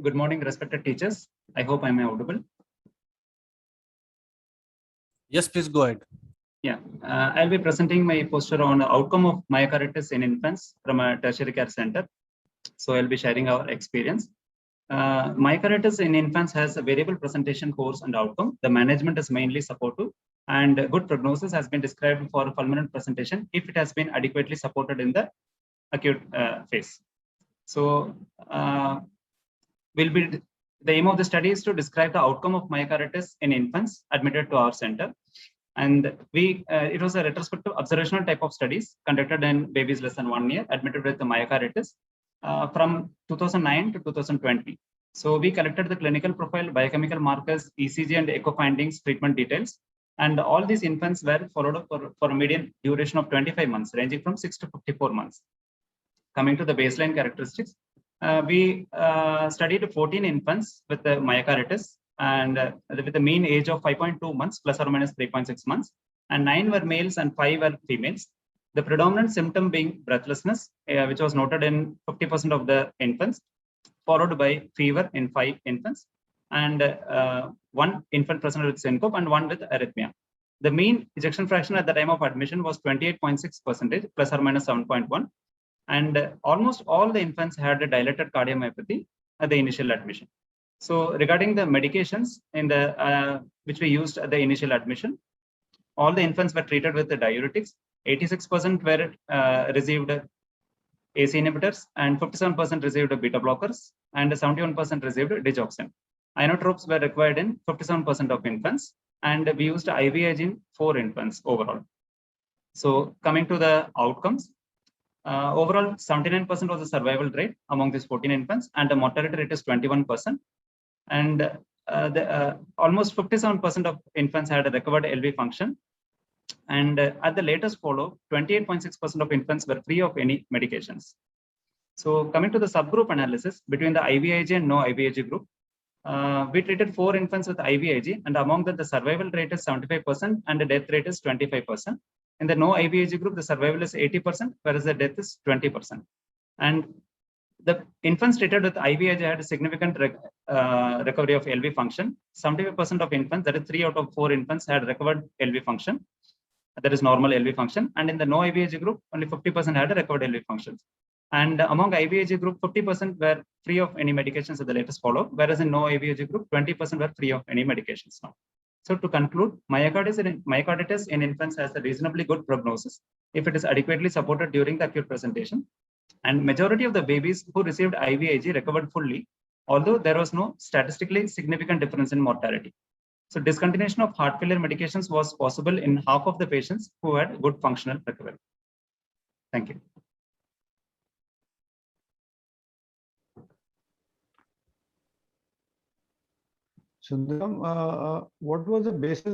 Good morning, respected teachers. I hope I'm audible. Yes, please go ahead. Yeah, I'll be presenting my poster on the outcome of myocarditis in infants from a tertiary care center. So I'll be sharing our experience. Myocarditis in infants has a variable presentation course and outcome. The management is mainly supportive, and good prognosis has been described for fulminant presentation if it has been adequately supported in the acute phase. So the aim of the study is to describe the outcome of myocarditis in infants admitted to our center. And it was a retrospective observational type of studies conducted in babies less than 1 year admitted with the myocarditis from 2009 to 2020. So we collected the clinical profile, biochemical markers, ECG and echo findings, treatment details. And all these infants were followed up for a median duration of 25 months, ranging from 6 to 54 months. Coming to the baseline characteristics, we studied 14 infants with the myocarditis and with a mean age of 5.2 months plus or minus 3.6 months, and 9 were males and 5 were females. The predominant symptom being breathlessness, which was noted in 50% of the infants, followed by fever in 5 infants, and 1 infant presented with syncope and 1 with arrhythmia. The mean ejection fraction at the time of admission was 28.6%, plus or minus 7.1. And almost all the infants had a dilated cardiomyopathy at the initial admission. So regarding the medications in the which we used at the initial admission, all the infants were treated with the diuretics. 86% were received AC inhibitors, and 57% received beta blockers, and 71% received digoxin. Inotropes were required in 57% of infants, and we used Ivig in 4 infants overall. So coming to the outcomes, overall 79% was the survival rate among these 14 infants, and the mortality rate is 21%. And almost 57% of infants had a recovered LV function. And at the latest follow, 28.6% of infants were free of any medications. So coming to the subgroup analysis between the Ivig and no Ivig group, we treated 4 infants with Ivig, and among that the survival rate is 75% and the death rate is 25%. In the no Ivig group, the survival is 80%, whereas the death is 20%. And the infants treated with Ivig had a significant recovery of LV function. 75% of infants, that is 3 out of 4 infants, had recovered LV function. That is normal LV function. And in the no Ivig group, only 50% had a recovered LV functions. And among Ivig group, 50% were free of any medications at the latest follow-up, whereas in no Ivig group, 20% were free of any medications now. So to conclude, myocarditis in infants has a reasonably good prognosis if it is adequately supported during the acute presentation. And majority of the babies who received Ivig recovered fully, although there was no statistically significant difference in mortality. So discontinuation of heart failure medications was possible in half of the patients who had good functional recovery. Thank you. Sundaram, what was the basis